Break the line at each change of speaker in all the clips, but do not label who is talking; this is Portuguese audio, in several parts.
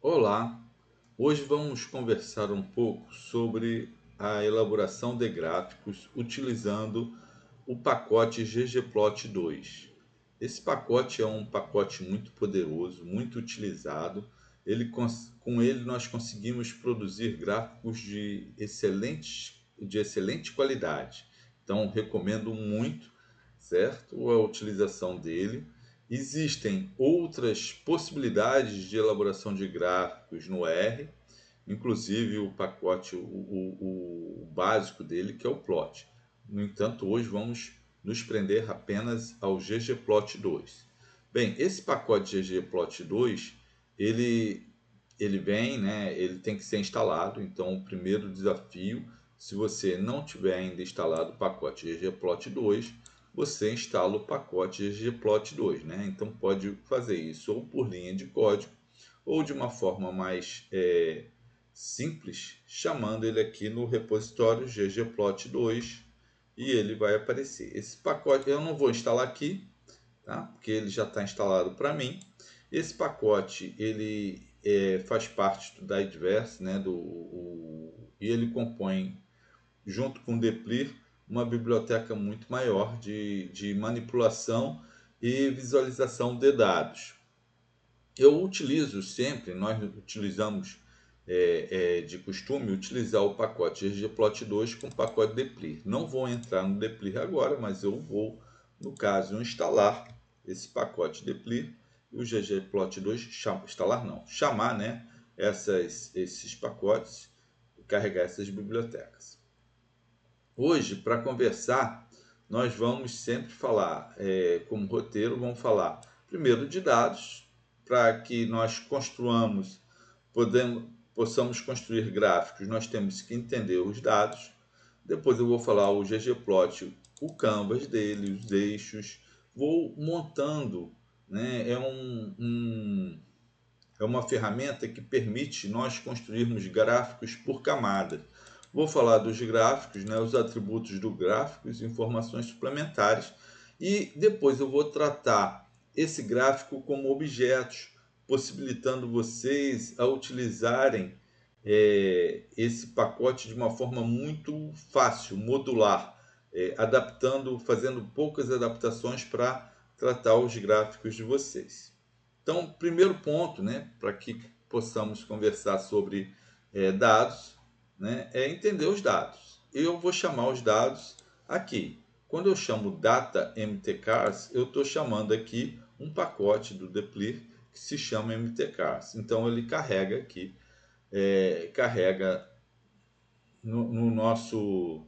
Olá, hoje vamos conversar um pouco sobre a elaboração de gráficos utilizando o pacote ggplot 2. Esse pacote é um pacote muito poderoso, muito utilizado. Com ele nós conseguimos produzir gráficos de excelente qualidade. Então recomendo muito, certo, a utilização dele. Existem outras possibilidades de elaboração de gráficos no R, inclusive o pacote, o básico dele, que é o plot. No entanto, hoje vamos nos prender apenas ao ggplot 2. Bem, esse pacote ggplot 2, ele, ele vem, né, ele tem que ser instalado. Então, o primeiro desafio, se você não tiver ainda instalado o pacote ggplot 2, você instala o pacote ggplot 2, né? Então, pode fazer isso ou por linha de código, ou de uma forma mais simples, chamando ele aqui no repositório ggplot2 e ele vai aparecer. Esse pacote eu não vou instalar aqui, tá? Porque ele já está instalado para mim. Esse pacote ele faz parte da Adverse, né? E ele compõe, junto com o Deplir, uma biblioteca muito maior de manipulação e visualização de dados. Eu utilizo sempre, nós utilizamos de costume, utilizar o pacote ggplot2 com o pacote Deplir. Não vou entrar no Deplir agora, mas eu vou, no caso, instalar esse pacote Deplir e o ggplot2, instalar não, chamar, né, esses pacotes e carregar essas bibliotecas. Hoje, para conversar, nós vamos sempre falar, como roteiro, vamos falar primeiro de dados, para que nós possamos construir gráficos, nós temos que entender os dados. Depois eu vou falar o ggplot, o canvas dele, os eixos, vou montando, né? É uma ferramenta que permite nós construirmos gráficos por camadas. Vou falar dos gráficos, né, os atributos do gráfico, informações suplementares, e depois eu vou tratar esse gráfico como objetos, possibilitando vocês a utilizarem esse pacote de uma forma muito fácil, modular, fazendo poucas adaptações para tratar os gráficos de vocês. Então, primeiro ponto, né, para que possamos conversar sobre dados, né, é entender os dados. Eu vou chamar os dados aqui. Quando eu chamo data mtcars, eu estou chamando aqui um pacote do Deplir que se chama mtcars. Então, ele carrega aqui, carrega no nosso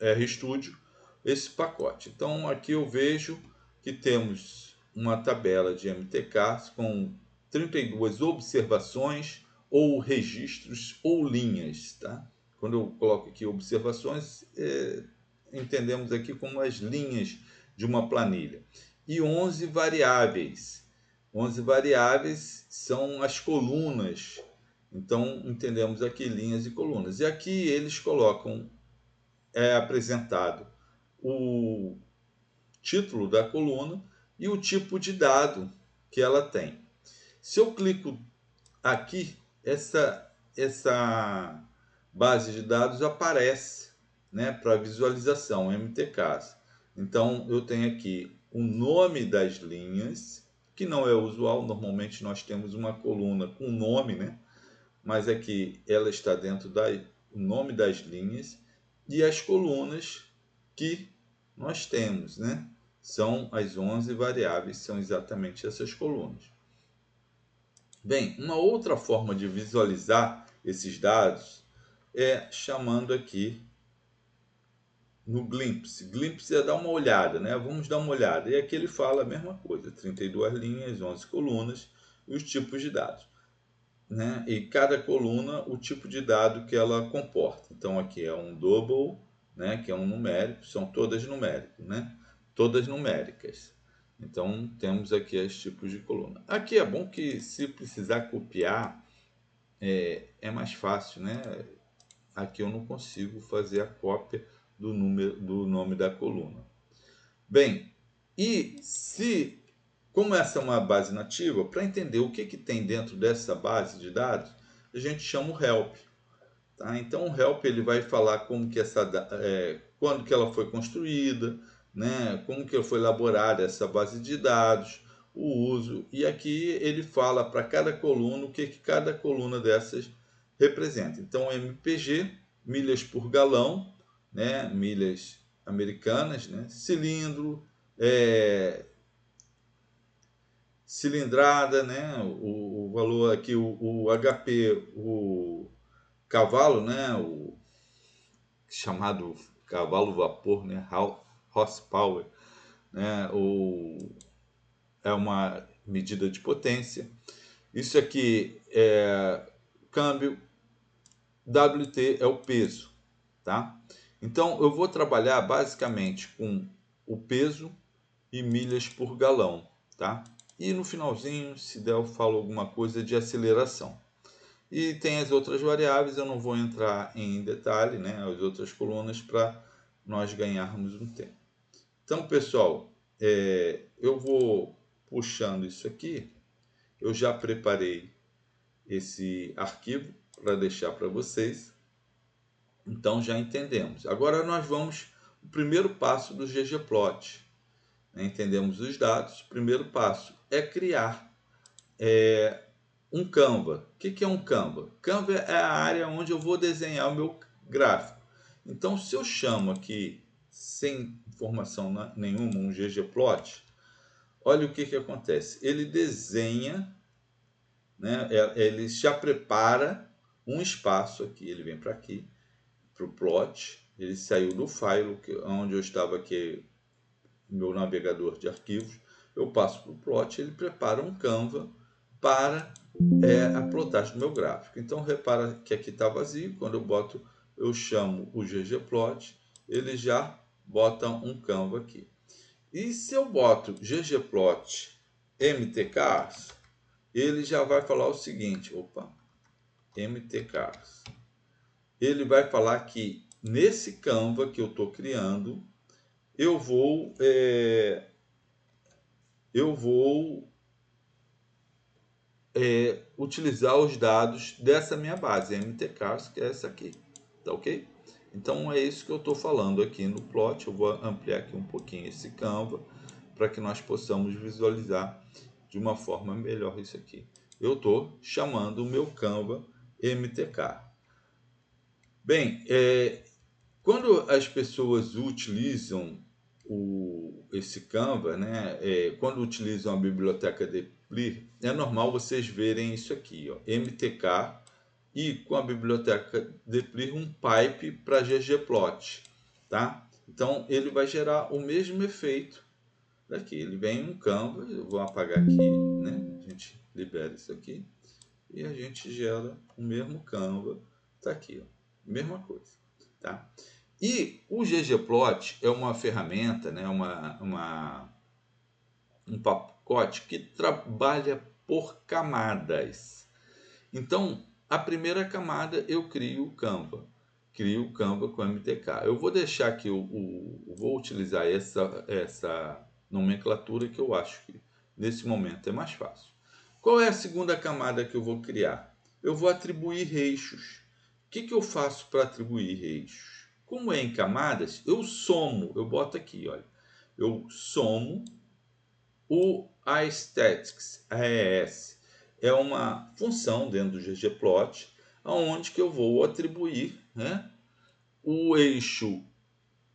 RStudio esse pacote. Então, aqui eu vejo que temos uma tabela de MTK com 32 observações ou registros ou linhas, tá? Quando eu coloco aqui observações, entendemos aqui como as linhas de uma planilha. E 11 variáveis. 11 variáveis são as colunas. Então, entendemos aqui linhas e colunas. E aqui eles colocam, apresentado o título da coluna e o tipo de dado que ela tem. Se eu clico aqui, essa base de dados aparece, né, para visualização, MTKs. Então, eu tenho aqui o nome das linhas, que não é usual, normalmente nós temos uma coluna com nome, né? Mas aqui ela está dentro do nome das linhas, e as colunas que nós temos, né? São as 11 variáveis, são exatamente essas colunas. Bem, uma outra forma de visualizar esses dados é chamando aqui no Glimpse. Glimpse é dar uma olhada, né? Vamos dar uma olhada. E aqui ele fala a mesma coisa, 32 linhas, 11 colunas e os tipos de dados, né? E cada coluna, o tipo de dado que ela comporta. Então aqui é um double, né, que é um numérico, são todas numéricas, né? Todas numéricas. Então temos aqui os tipos de coluna. Aqui é bom que, se precisar copiar, é mais fácil, né? Aqui eu não consigo fazer a cópia do nome da coluna. Bem, e se como essa é uma base nativa, para entender o que tem dentro dessa base de dados, a gente chama o help. Tá? Então o help ele vai falar como que quando que ela foi construída, né? Como que foi elaborada essa base de dados, o uso, e aqui ele fala para cada coluna o que cada coluna dessas representa. Então MPG, milhas por galão, né? Milhas americanas, né? Cilindro, cilindrada, né? O valor aqui, o HP, o cavalo, né? O chamado cavalo vapor, né? Horsepower, né? É uma medida de potência. Isso aqui é câmbio, WT é o peso, tá? Então eu vou trabalhar basicamente com o peso e milhas por galão, tá? E no finalzinho, se der, eu falo alguma coisa de aceleração. E tem as outras variáveis, eu não vou entrar em detalhe, né? As outras colunas para nós ganharmos um tempo. Então, pessoal, eu vou puxando isso aqui. Eu já preparei esse arquivo para deixar para vocês. Então, já entendemos. Agora, nós vamos o primeiro passo do ggplot. Entendemos os dados. O primeiro passo é criar um Canva. O que é um Canva? Canva é a área onde eu vou desenhar o meu gráfico. Então, se eu chamo aqui, sem informação nenhuma, um ggplot, olha o que acontece. Ele desenha, né? Ele já prepara um espaço aqui. Ele vem para aqui, para o plot. Ele saiu do file, onde eu estava aqui, meu navegador de arquivos. Eu passo para o plot, ele prepara um Canva para a plotagem do meu gráfico. Então, repara que aqui está vazio. Quando eu chamo o ggplot, ele já bota um Canva aqui. E se eu boto ggplot mtcars, ele já vai falar o seguinte, mtcars. Ele vai falar que nesse Canva que eu estou criando, eu vou utilizar os dados dessa minha base, mtcars, que é essa aqui, tá ok? Então é isso que eu estou falando aqui no plot. Eu vou ampliar aqui um pouquinho esse Canva para que nós possamos visualizar de uma forma melhor isso aqui. Eu estou chamando o meu Canva mtk. Bem, quando as pessoas utilizam esse Canva, né, quando utilizam a biblioteca Deplir, é normal vocês verem isso aqui, ó, mtk, e com a biblioteca Deplir um pipe para ggplot, tá? Então ele vai gerar o mesmo efeito daqui. Ele vem um Canva, eu vou apagar aqui, né? A gente libera isso aqui e a gente gera o mesmo Canva, tá aqui, ó, mesma coisa, tá? E o ggplot é uma ferramenta, né, um pacote que trabalha por camadas. Então, a primeira camada eu crio o Canva com MTK. Eu vou deixar aqui, vou utilizar essa nomenclatura que eu acho que nesse momento é mais fácil. Qual é a segunda camada que eu vou criar? Eu vou atribuir eixos. O que eu faço para atribuir eixos? Como é em camadas, eu somo, eu boto aqui, olha, eu somo o aesthetics, AES, é uma função dentro do ggplot, onde que eu vou atribuir, né, o eixo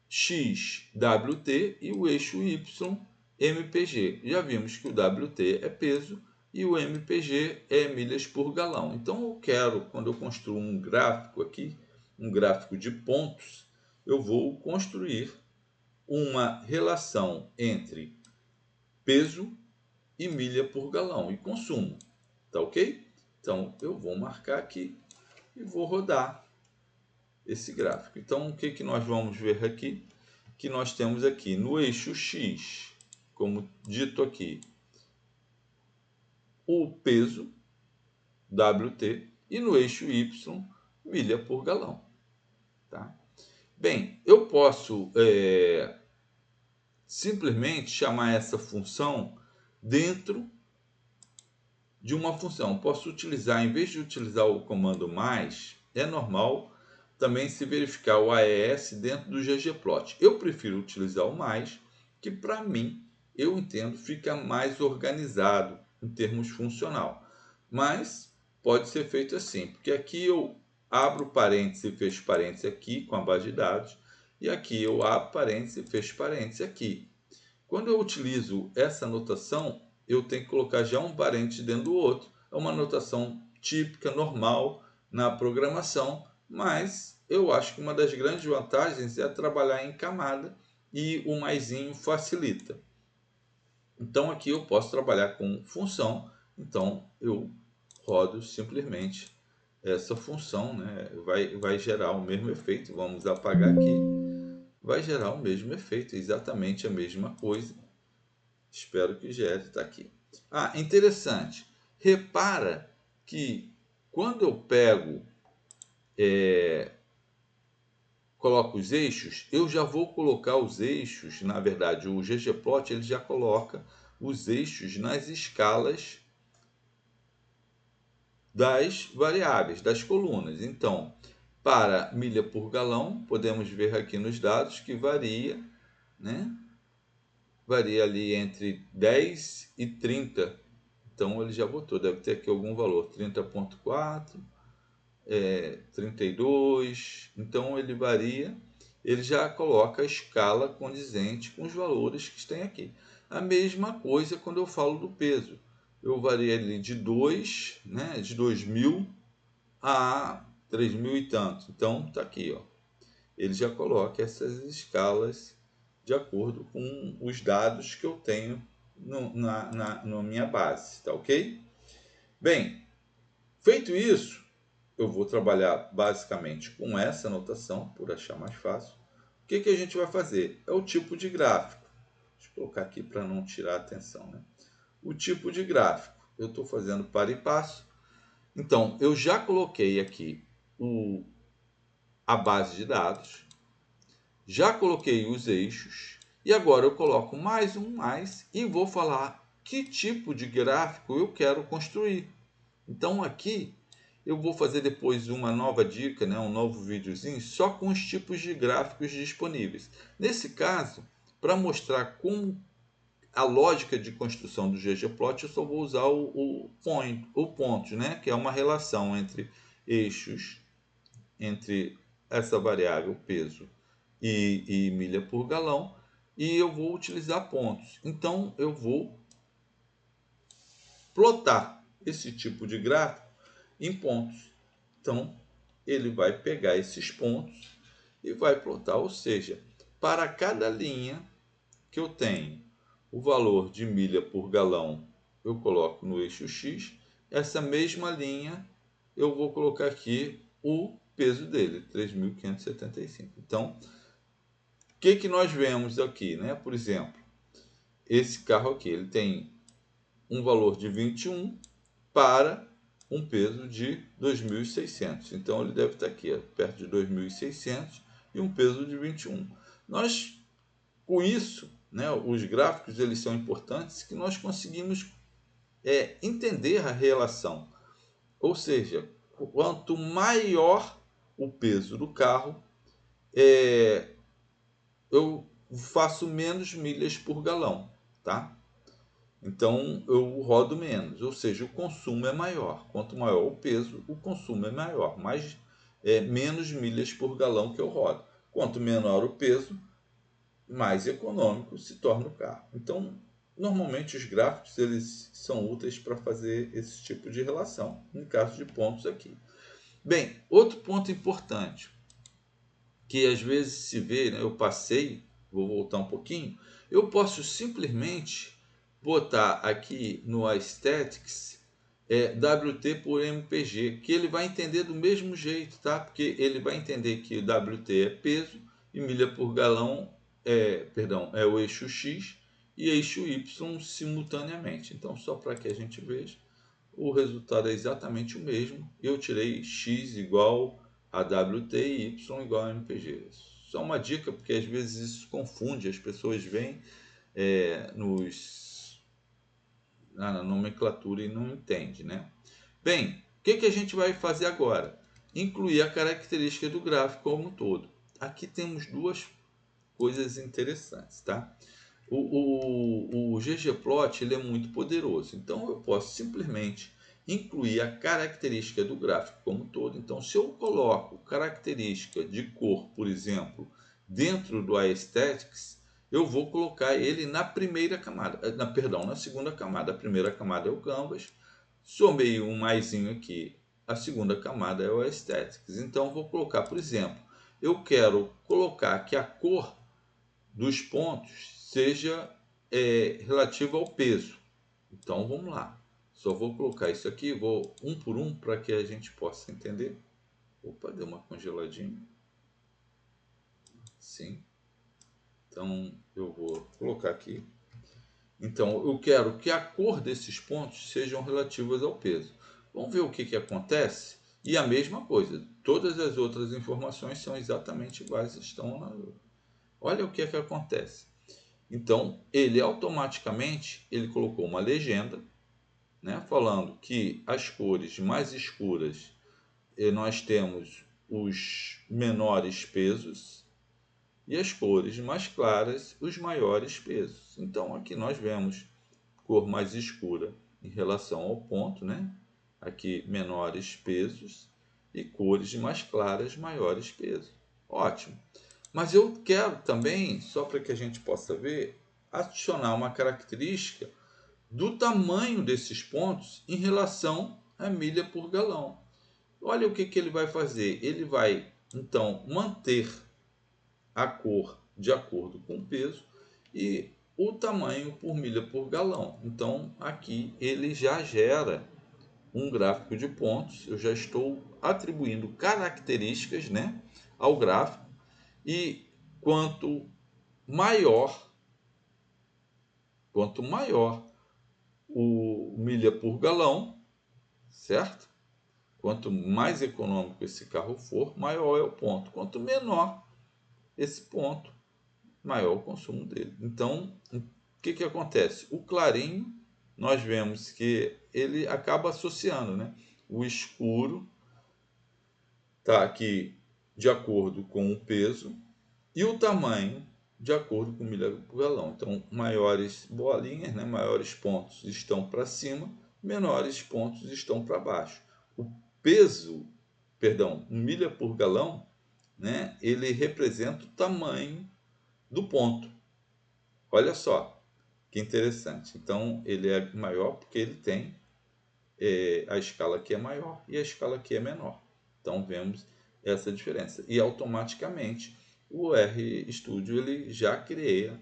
x, WT, e o eixo y, MPG. Já vimos que o WT é peso e o MPG é milhas por galão. Então eu quero, quando eu construo um gráfico aqui, um gráfico de pontos, eu vou construir uma relação entre peso e milha por galão e consumo, tá ok? Então eu vou marcar aqui e vou rodar esse gráfico. Então o que nós vamos ver aqui? Que nós temos aqui no eixo X, como dito aqui, o peso, WT, e no eixo Y, milha por galão. Tá? Bem, eu posso simplesmente chamar essa função dentro de uma função. Posso utilizar, em vez de utilizar o comando mais, é normal também se verificar o AES dentro do ggplot. Eu prefiro utilizar o mais, que para mim, eu entendo, fica mais organizado em termos funcional. Mas pode ser feito assim, porque aqui eu abro parênteses e fecho parênteses aqui com a base de dados, e aqui eu abro parênteses e fecho parênteses aqui. Quando eu utilizo essa notação, eu tenho que colocar já um parênteses dentro do outro. É uma notação típica, normal na programação, mas eu acho que uma das grandes vantagens é trabalhar em camada e o maisinho facilita. Então aqui eu posso trabalhar com função, então eu rodo simplesmente essa função, né? Vai gerar o mesmo efeito. Vamos apagar aqui. Vai gerar o mesmo efeito, exatamente a mesma coisa. Espero que gere, está aqui. Ah, interessante. Repara que quando eu pego, coloco os eixos, eu já vou colocar os eixos, na verdade, o ggplot ele já coloca os eixos nas escalas das variáveis, das colunas. Então, para milha por galão, podemos ver aqui nos dados que varia, né? Varia ali entre 10 e 30. Então ele já botou, deve ter aqui algum valor, 30,4, 32. Então ele varia, ele já coloca a escala condizente com os valores que tem aqui. A mesma coisa quando eu falo do peso. Eu varia ali de 2, né, de 2.000 a 3.000 e tanto. Então está aqui, ó. Ele já coloca essas escalas de acordo com os dados que eu tenho na minha base, tá ok? Bem, feito isso, eu vou trabalhar basicamente com essa notação, por achar mais fácil. O que a gente vai fazer? É o tipo de gráfico. Deixa eu colocar aqui para não tirar a atenção, né? O tipo de gráfico. Eu estou fazendo para e passo. Então, eu já coloquei aqui a base de dados. Já coloquei os eixos e agora eu coloco mais um mais e vou falar que tipo de gráfico eu quero construir. Então aqui eu vou fazer depois uma nova dica, né, um novo videozinho só com os tipos de gráficos disponíveis. Nesse caso, para mostrar como a lógica de construção do ggplot, eu só vou usar o ponto, né, que é uma relação entre eixos, entre essa variável peso e milha por galão, e eu vou utilizar pontos. Então eu vou plotar esse tipo de gráfico em pontos. Então ele vai pegar esses pontos e vai plotar, ou seja, para cada linha que eu tenho o valor de milha por galão, eu coloco no eixo X, essa mesma linha eu vou colocar aqui o peso dele, 3.575. Então, o que nós vemos aqui, né? Por exemplo, esse carro aqui, ele tem um valor de 21 para um peso de 2.600. Então, ele deve estar aqui, ó, perto de 2.600 e um peso de 21. Nós, com isso, né, os gráficos eles são importantes, que nós conseguimos entender a relação. Ou seja, quanto maior o peso do carro, eu faço menos milhas por galão, tá? Então eu rodo menos, ou seja, o consumo é maior. Quanto maior o peso, o consumo é maior, mas menos milhas por galão que eu rodo. Quanto menor o peso, mais econômico se torna o carro. Então, normalmente os gráficos eles são úteis para fazer esse tipo de relação, no caso de pontos aqui. Bem, outro ponto importante, que às vezes se vê, né, eu passei, vou voltar um pouquinho, eu posso simplesmente botar aqui no Aesthetics WT por MPG, que ele vai entender do mesmo jeito, tá? Porque ele vai entender que o WT é peso e milha por galão é o eixo X e eixo Y simultaneamente. Então, só para que a gente veja, o resultado é exatamente o mesmo. Eu tirei X igual a WT e Y igual a MPG. Só uma dica, porque às vezes isso confunde, as pessoas veem nos na nomenclatura e não entende, né? Bem, o que a gente vai fazer agora? Incluir a característica do gráfico como um todo. Aqui temos duas coisas interessantes, tá? O ggplot ele é muito poderoso, então eu posso simplesmente incluir a característica do gráfico como um todo. Então, se eu coloco característica de cor, por exemplo, dentro do aesthetics, eu vou colocar ele na primeira camada, na segunda camada. A primeira camada é o canvas, somei um maisinho aqui, a segunda camada é o aesthetics. Então, eu vou colocar, por exemplo, eu quero colocar que a cor dos pontos seja relativa ao peso. Então vamos lá. Só vou colocar isso aqui, vou um por um para que a gente possa entender. Opa, deu uma congeladinha. Sim. Então eu vou colocar aqui. Então eu quero que a cor desses pontos sejam relativas ao peso. Vamos ver o que acontece. E a mesma coisa, todas as outras informações são exatamente iguais, estão lá. Olha o que acontece. Então, ele automaticamente ele colocou uma legenda, né, falando que as cores mais escuras nós temos os menores pesos e as cores mais claras os maiores pesos. Então, aqui nós vemos cor mais escura em relação ao ponto, né? Aqui menores pesos e cores mais claras maiores pesos. Ótimo. Mas eu quero também, só para que a gente possa ver, adicionar uma característica do tamanho desses pontos em relação à milha por galão. Olha o que ele vai fazer. Ele vai, então, manter a cor de acordo com o peso e o tamanho por milha por galão. Então, aqui ele já gera um gráfico de pontos. Eu já estou atribuindo características, né, ao gráfico. E quanto maior, quanto maior o milha por galão, certo? Quanto mais econômico esse carro for, maior é o ponto. Quanto menor esse ponto, maior o consumo dele. Então, o que acontece? O clarinho, nós vemos que ele acaba associando, né? O escuro está aqui de acordo com o peso e o tamanho de acordo com o milha por galão. Então, maiores bolinhas, né, maiores pontos estão para cima, menores pontos estão para baixo. O peso, perdão, milha por galão, né, ele representa o tamanho do ponto. Olha só, que interessante. Então, ele é maior porque ele tem a escala aqui é maior e a escala aqui é menor. Então, vemos essa diferença. E automaticamente o RStudio ele já cria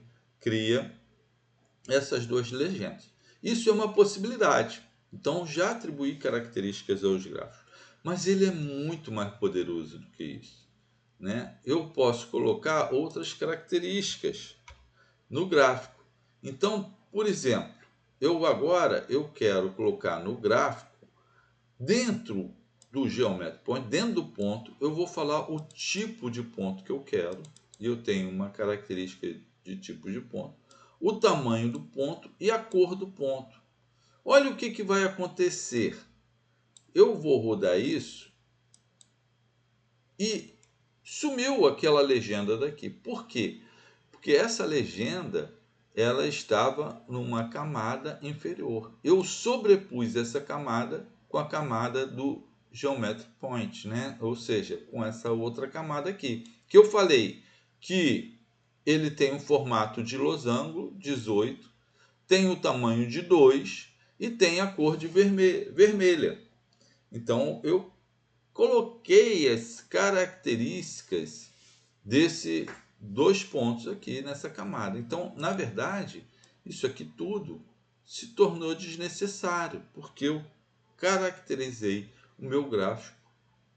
essas duas legendas. Isso é uma possibilidade. Então já atribuí características aos gráficos. Mas ele é muito mais poderoso do que isso, né? Eu posso colocar outras características no gráfico. Então, por exemplo, eu quero colocar no gráfico, dentro do Geometry Point, dentro do ponto, eu vou falar o tipo de ponto que eu quero. E eu tenho uma característica de tipo de ponto, o tamanho do ponto e a cor do ponto. Olha o que vai acontecer. Eu vou rodar isso e sumiu aquela legenda daqui. Por quê? Porque essa legenda ela estava numa camada inferior. Eu sobrepus essa camada com a camada do Geometry Point, né? Ou seja, com essa outra camada aqui. Que eu falei que ele tem um formato de losango, 18, tem o tamanho de 2 e tem a cor de vermelha. Então, eu coloquei as características desse dois pontos aqui nessa camada. Então, na verdade, isso aqui tudo se tornou desnecessário, porque eu caracterizei o meu gráfico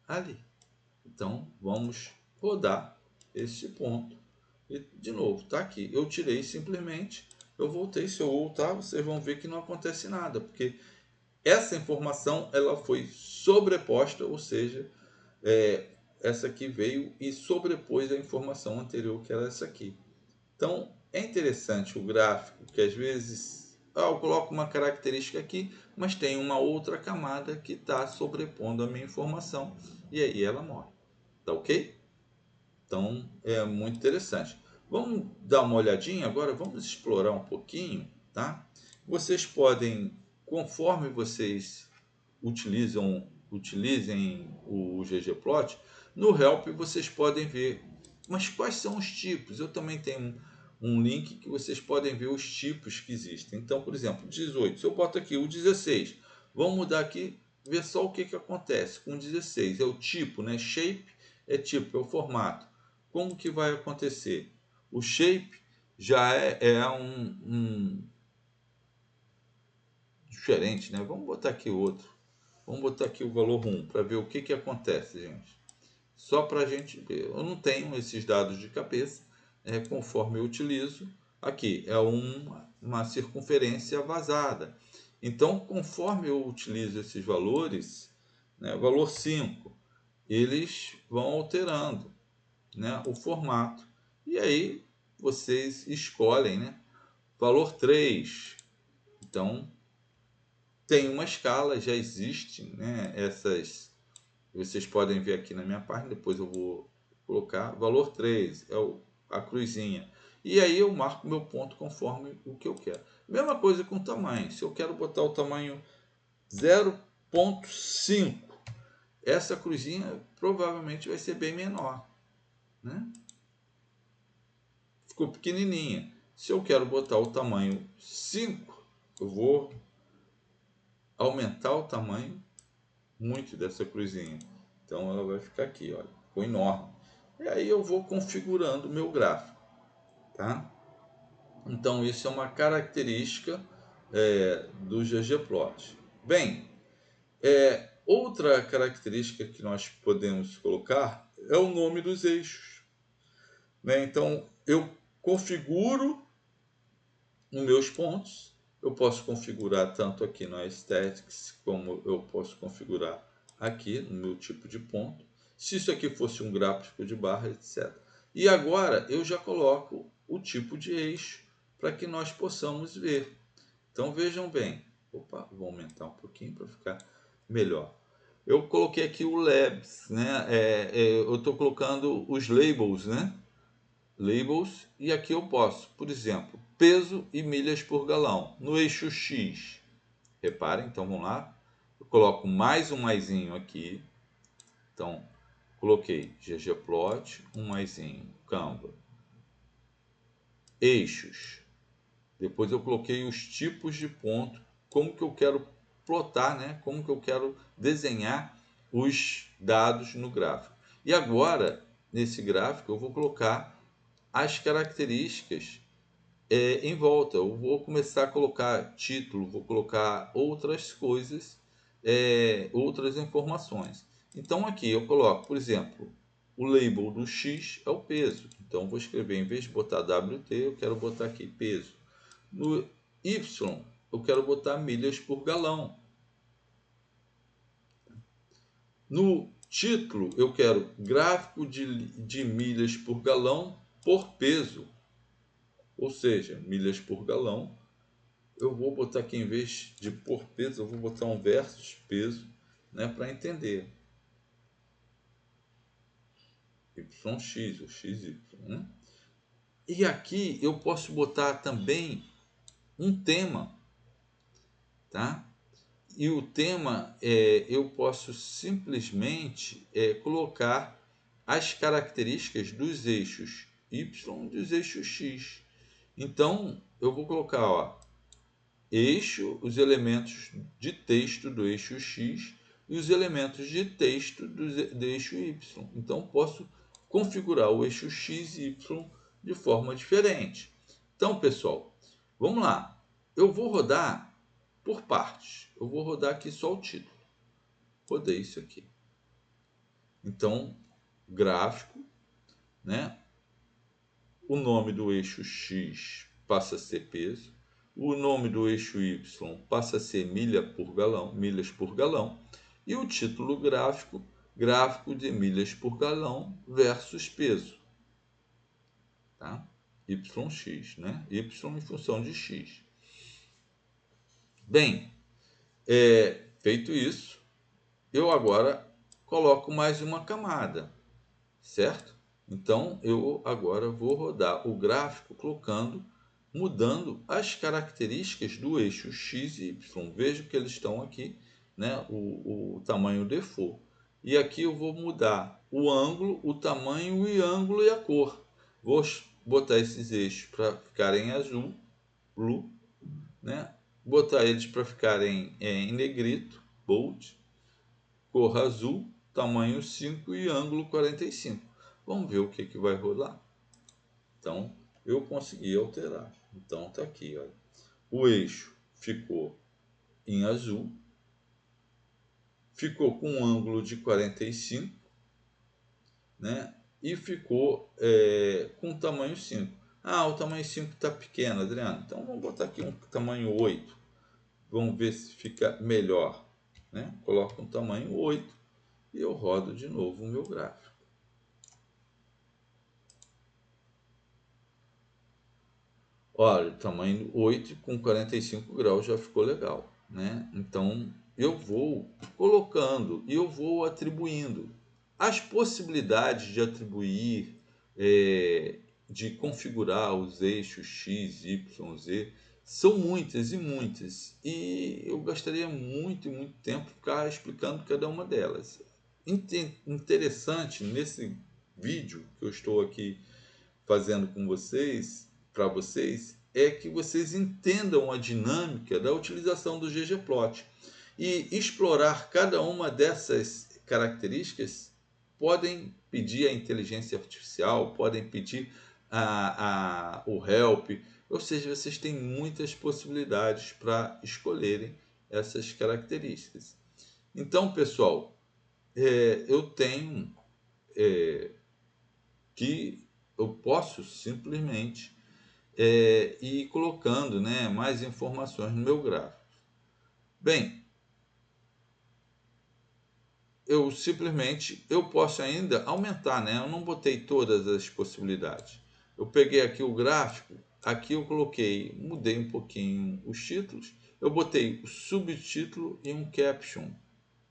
ali. Então, vamos rodar este ponto. E, de novo, está aqui. Eu tirei simplesmente, eu voltei. Se eu voltar, vocês vão ver que não acontece nada, porque essa informação ela foi sobreposta, ou seja, essa aqui veio e sobrepôs a informação anterior, que era essa aqui. Então, é interessante o gráfico, que às vezes eu coloco uma característica aqui, mas tem uma outra camada que está sobrepondo a minha informação e aí ela morre. Tá ok? Então é muito interessante. Vamos dar uma olhadinha agora, vamos explorar um pouquinho, tá? Vocês podem, conforme vocês utilizem o ggplot, no help vocês podem ver, mas quais são os tipos? Eu também tenho um link que vocês podem ver os tipos que existem. Então, por exemplo, 18, se eu boto aqui o 16, vamos mudar aqui, ver só o que, que acontece com o 16. É o tipo, né? Shape é tipo, é o formato. Como que vai acontecer? O shape já é um diferente, né? Vamos botar aqui outro. Vamos botar aqui o valor 1 para ver o que, que acontece, gente. Só para a gente ver. Eu não tenho esses dados de cabeça, conforme eu utilizo. Aqui é uma circunferência vazada. Então, conforme eu utilizo esses valores, né, valor 5, eles vão alterando, né, o formato. E aí vocês escolhem, né? Valor 3. Então, tem uma escala, já existe, né, essas. Vocês podem ver aqui na minha página, depois eu vou colocar. Valor 3 é a cruzinha. E aí eu marco meu ponto conforme o que eu quero. Mesma coisa com o tamanho. Se eu quero botar o tamanho 0,5, essa cruzinha provavelmente vai ser bem menor, né? Ficou pequenininha. Se eu quero botar o tamanho 5, eu vou aumentar o tamanho muito dessa cruzinha. Então ela vai ficar aqui, olha, ficou enorme. E aí eu vou configurando o meu gráfico, tá? Então isso é uma característica do ggplot. Bem, outra característica que nós podemos colocar é o nome dos eixos, né? Então eu configuro os meus pontos. Eu posso configurar tanto aqui no Aesthetics, como eu posso configurar aqui no meu tipo de ponto. Se isso aqui fosse um gráfico de barra, etc. E agora eu já coloco o tipo de eixo para que nós possamos ver. Então vejam bem. Opa, vou aumentar um pouquinho para ficar melhor. Eu coloquei aqui o labs, né? Eu estou colocando os labels, né? Labels, e aqui eu posso, por exemplo, peso e milhas por galão no eixo X. Reparem, então vamos lá. Eu coloco mais um maisinho aqui. Então, coloquei ggplot, um maisinho, Canva. Eixos. Depois eu coloquei os tipos de ponto, como que eu quero plotar, né? Como que eu quero desenhar os dados no gráfico. E agora, nesse gráfico, eu vou colocar as características em volta. Eu vou começar a colocar título, vou colocar outras coisas, outras informações. Então aqui eu coloco, por exemplo, o label do X é o peso. Então vou escrever, em vez de botar WT, eu quero botar aqui peso. No Y, eu quero botar milhas por galão. No título, eu quero gráfico de milhas por galão por peso. Ou seja, milhas por galão. Eu vou botar aqui, em vez de por peso, eu vou botar um versus peso, né, para entender. YX ou XY. Né? E aqui eu posso botar também um tema, tá? E o tema eu posso simplesmente colocar as características dos eixos Y e dos eixos X. Então eu vou colocar, ó, eixo, os elementos de texto do eixo X e os elementos de texto do eixo Y. Então posso configurar o eixo X e Y de forma diferente. Então, pessoal, vamos lá. Eu vou rodar por partes. Eu vou rodar aqui só o título. Rodei isso aqui. Então, gráfico, né? O nome do eixo X passa a ser peso. O nome do eixo Y passa a ser milhas por galão. E o título gráfico, gráfico de milhas por galão versus peso. Tá? YX, né? Y em função de X. Bem, feito isso, eu agora coloco mais uma camada, certo? Então, eu agora vou rodar o gráfico mudando as características do eixo X e Y. Vejo que eles estão aqui, né? O tamanho default. E aqui eu vou mudar o ângulo, o tamanho, o ângulo e a cor. Vou botar esses eixos para ficarem azul, blue, né? Botar eles para ficarem em negrito, bold, cor azul, tamanho 5 e ângulo 45. Vamos ver o que vai rolar. Então, eu consegui alterar. Então, tá aqui, olha. O eixo ficou em azul, ficou com um ângulo de 45, né? E ficou com tamanho 5. Ah, o tamanho 5 está pequeno, Adriano. Então, vamos botar aqui um tamanho 8. Vamos ver se fica melhor, né? Coloco um tamanho 8 e eu rodo de novo o meu gráfico. Olha, tamanho 8 com 45 graus já ficou legal, né? Então, eu vou colocando e eu vou atribuindo. As possibilidades de atribuir, de configurar os eixos X, Y, Z, são muitas e muitas. E eu gastaria muito, muito tempo ficar explicando cada uma delas. Interessante nesse vídeo que eu estou aqui fazendo com vocês, para vocês, é que vocês entendam a dinâmica da utilização do ggplot e explorar cada uma dessas características. Podem pedir a inteligência artificial, podem pedir o help, ou seja, vocês têm muitas possibilidades para escolherem essas características. Então, pessoal, eu tenho que eu posso simplesmente ir colocando, né, mais informações no meu gráfico. Bem, eu posso ainda aumentar, né? Eu não botei todas as possibilidades. Eu peguei aqui o gráfico, aqui eu coloquei, mudei um pouquinho os títulos, eu botei o subtítulo e um caption,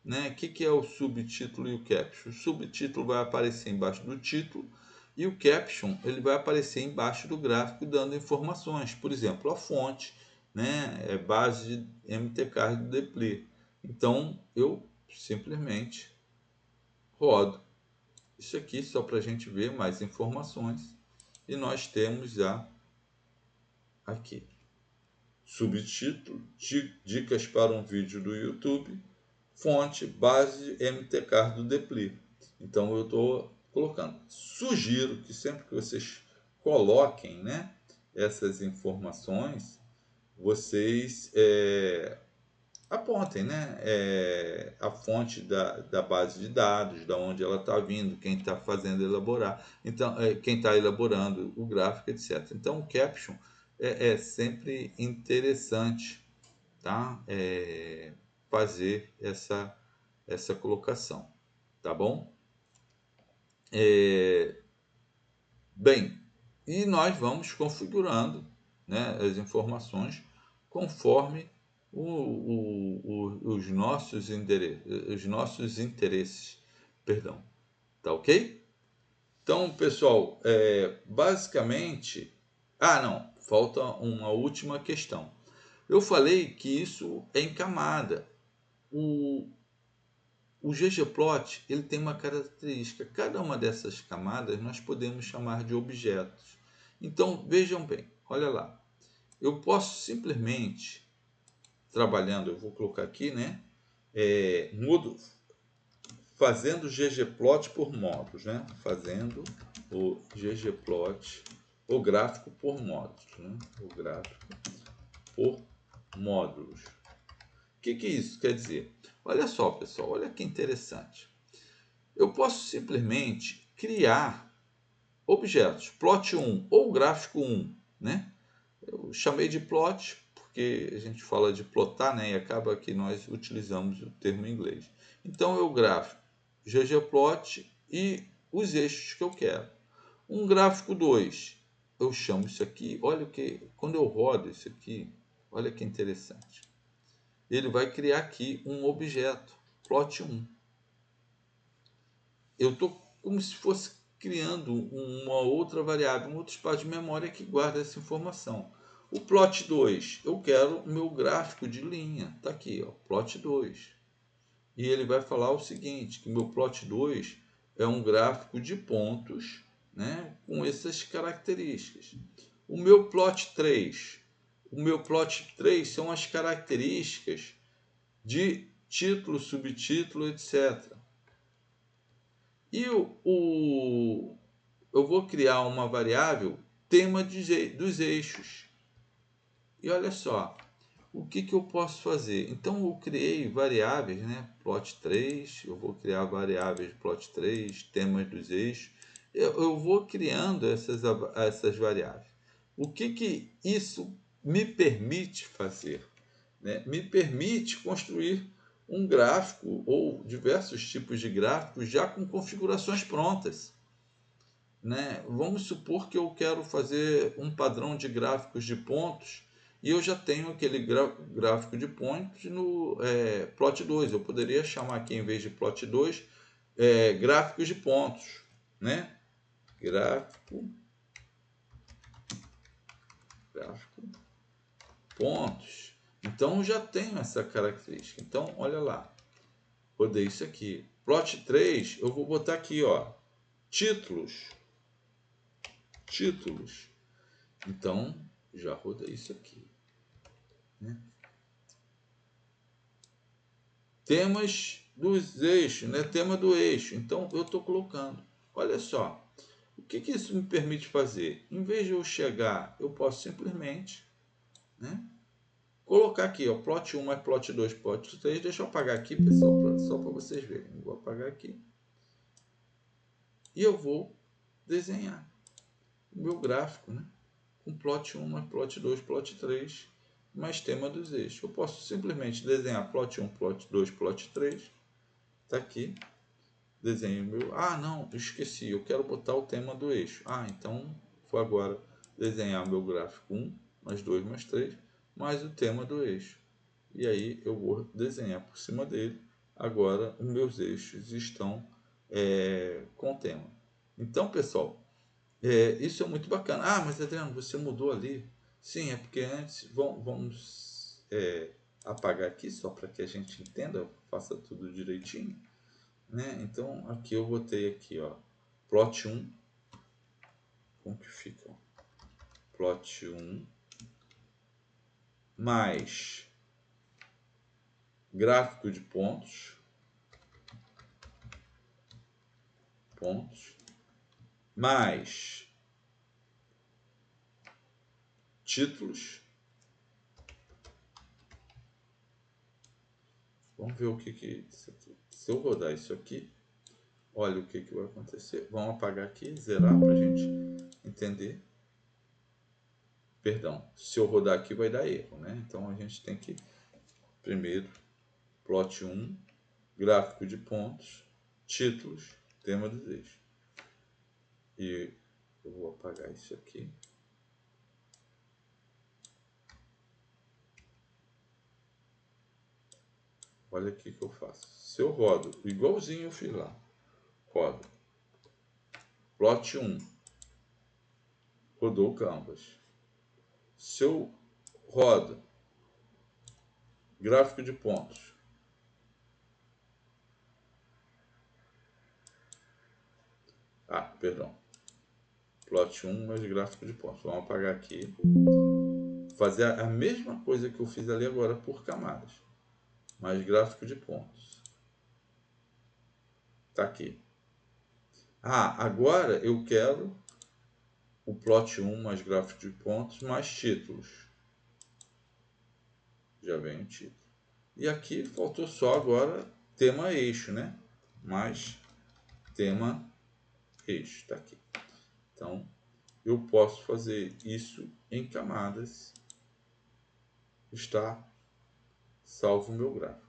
né? O que é o subtítulo e o caption? O subtítulo vai aparecer embaixo do título e o caption ele vai aparecer embaixo do gráfico dando informações, por exemplo, a fonte, né? É base de MTCard do Deplir. Então eu simplesmente rodo isso aqui só para a gente ver mais informações e nós temos já aqui subtítulo, dicas para um vídeo do YouTube, fonte, base MTCard do Deplir. Então eu estou colocando. Sugiro que sempre que vocês coloquem, né, essas informações, vocês apontem, né, a fonte da base de dados, da onde ela está vindo, quem está fazendo elaborar, então quem está elaborando o gráfico, etc. Então o caption é sempre interessante, tá? Fazer essa colocação, tá bom? Bem, e nós vamos configurando, né, as informações conforme os nossos interesses, perdão, tá ok? Então, pessoal, basicamente, não, falta uma última questão. Eu falei que isso é em camada. O ggplot ele tem uma característica. Cada uma dessas camadas nós podemos chamar de objetos. Então, vejam bem, olha lá. Eu posso simplesmente, trabalhando, eu vou colocar aqui, né? Fazendo ggplot por módulos, né? Fazendo o ggplot, o gráfico por módulos, né? O gráfico por módulos. O que isso quer dizer? Olha só, pessoal, olha que interessante. Eu posso simplesmente criar objetos, plot 1 ou gráfico 1, né? Eu chamei de plot porque a gente fala de plotar, né? E acaba que nós utilizamos o termo em inglês. Então eu grafo ggplot e os eixos que eu quero. Um gráfico 2, eu chamo isso aqui, olha o que, quando eu rodo isso aqui, olha que interessante. ele vai criar aqui um objeto, plot1. Eu estou como se fosse criando uma outra variável, um outro espaço de memória que guarda essa informação. O plot2, eu quero o meu gráfico de linha, está aqui, ó, plot2. E ele vai falar o seguinte, que o meu plot2 é um gráfico de pontos, né, com essas características. O meu plot3 são as características de título, subtítulo, etc. E eu vou criar uma variável tema dos eixos. E olha só, o que eu posso fazer? Então eu criei variáveis, né? Plot3, eu vou criar variáveis plot3, temas dos eixos. Eu vou criando essas variáveis. O que isso me permite fazer? Né? Me permite construir um gráfico ou diversos tipos de gráficos já com configurações prontas. Né? Vamos supor que eu quero fazer um padrão de gráficos de pontos e eu já tenho aquele gráfico de pontos no plot2. Eu poderia chamar aqui, em vez de plot2, gráficos de pontos. Né? Gráfico pontos. Então eu já tenho essa característica. Então, olha lá. Rodei isso aqui. Plot3, eu vou botar aqui, ó, títulos. Então, já rodei isso aqui. Né? Temas dos eixos, né? Tema do eixo. Então, eu estou colocando. Olha só. O que isso me permite fazer? Em vez de eu chegar, eu posso simplesmente, né, colocar aqui, ó, plot1 mais plot2, plot3. Deixa eu apagar aqui, pessoal, só para vocês verem. Eu vou apagar aqui. E eu vou desenhar o meu gráfico, né? Com plot1 mais plot2, plot3, mais tema dos eixos. Eu posso simplesmente desenhar plot1, plot2, plot3. Está aqui. Desenho meu. Ah, não, esqueci. Eu quero botar o tema do eixo. Ah, então vou agora desenhar meu gráfico 1, mais 2, mais 3, mais o tema do eixo. E aí eu vou desenhar por cima dele. Agora os meus eixos estão com tema. Então, pessoal, isso é muito bacana. Ah, mas Adriano, você mudou ali. Sim, é porque antes, vamos apagar aqui só para que a gente entenda, faça tudo direitinho. Né? Então, aqui eu botei aqui, ó, plot1, como que fica? Plot1 mais gráfico de pontos, mais títulos. Vamos ver o que isso aqui. Se eu rodar isso aqui, olha o que vai acontecer. Vamos apagar aqui, zerar para a gente entender. Perdão, se eu rodar aqui vai dar erro, né? Então a gente tem que, primeiro, plot1, gráfico de pontos, títulos, tema dos eixos. E eu vou apagar isso aqui. Olha aqui que eu faço. Se eu rodo, igualzinho eu fiz lá, rodo plot1, rodou o canvas. Se eu rodo gráfico de pontos, perdão, plot1 mais gráfico de pontos. Vamos apagar aqui. Fazer a mesma coisa que eu fiz ali agora por camadas, mais gráfico de pontos. Tá aqui. Agora eu quero o plot1 mais gráfico de pontos mais títulos. Já vem o título. E aqui faltou só agora tema eixo, né? Mais tema eixo, tá aqui. Então, eu posso fazer isso em camadas. Está salvo o meu gráfico.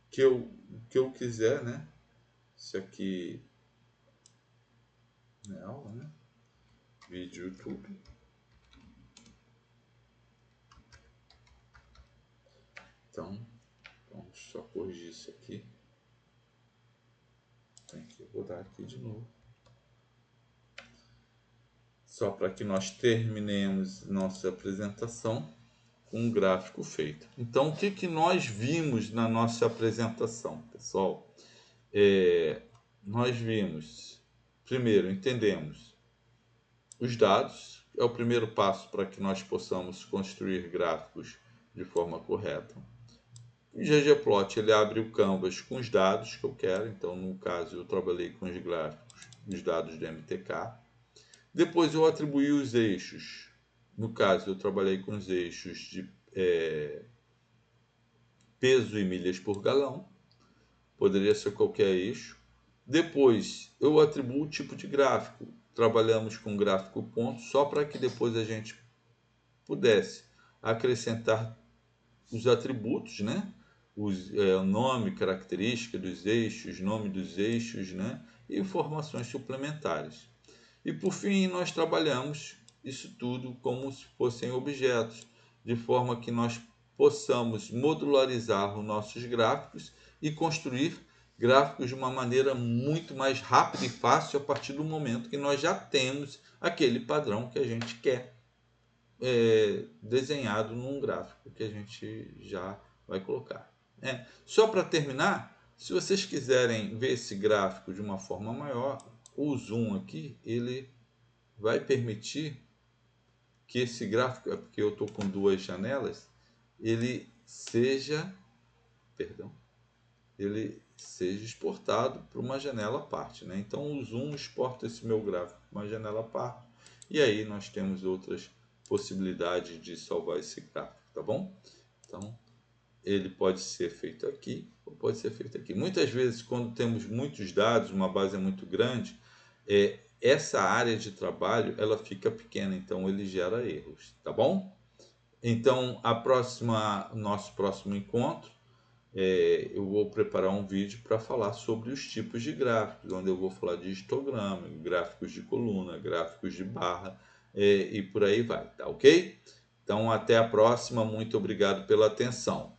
Que eu quiser, né? Isso aqui é aula, né? Vídeo YouTube. Então, Vamos só corrigir isso aqui. Tem que rodar aqui de novo. Só para que nós terminemos nossa apresentação com um gráfico feito. Então, o que, que nós vimos na nossa apresentação, pessoal? Nós vimos, primeiro, entendemos os dados, é o primeiro passo para que nós possamos construir gráficos de forma correta. O ggplot ele abre o canvas com os dados que eu quero, então no caso eu trabalhei com os gráficos, os dados do MTK. Depois eu atribuí os eixos, no caso eu trabalhei com os eixos de peso e milhas por galão, poderia ser qualquer eixo. Depois eu atribuo o tipo de gráfico, trabalhamos com gráfico ponto, só para que depois a gente pudesse acrescentar os atributos, né? O nome, característica dos eixos, nome dos eixos, né? E informações suplementares. E por fim, nós trabalhamos isso tudo como se fossem objetos, de forma que nós possamos modularizar os nossos gráficos e construir gráficos de uma maneira muito mais rápida e fácil a partir do momento que nós já temos aquele padrão que a gente quer desenhado num gráfico que a gente já vai colocar. Só para terminar, se vocês quiserem ver esse gráfico de uma forma maior, o zoom aqui ele vai permitir que esse gráfico, porque eu estou com duas janelas, ele seja exportado para uma janela à parte, né? Então o zoom exporta esse meu gráfico para uma janela à parte e aí nós temos outras possibilidades de salvar esse gráfico, tá bom? Então ele pode ser feito aqui ou pode ser feito aqui. Muitas vezes quando temos muitos dados, uma base é muito grande, essa área de trabalho ela fica pequena, então ele gera erros, tá bom? Então nosso próximo encontro eu vou preparar um vídeo para falar sobre os tipos de gráficos, onde eu vou falar de histograma, gráficos de coluna, gráficos de barra e por aí vai, tá ok? Então até a próxima, muito obrigado pela atenção.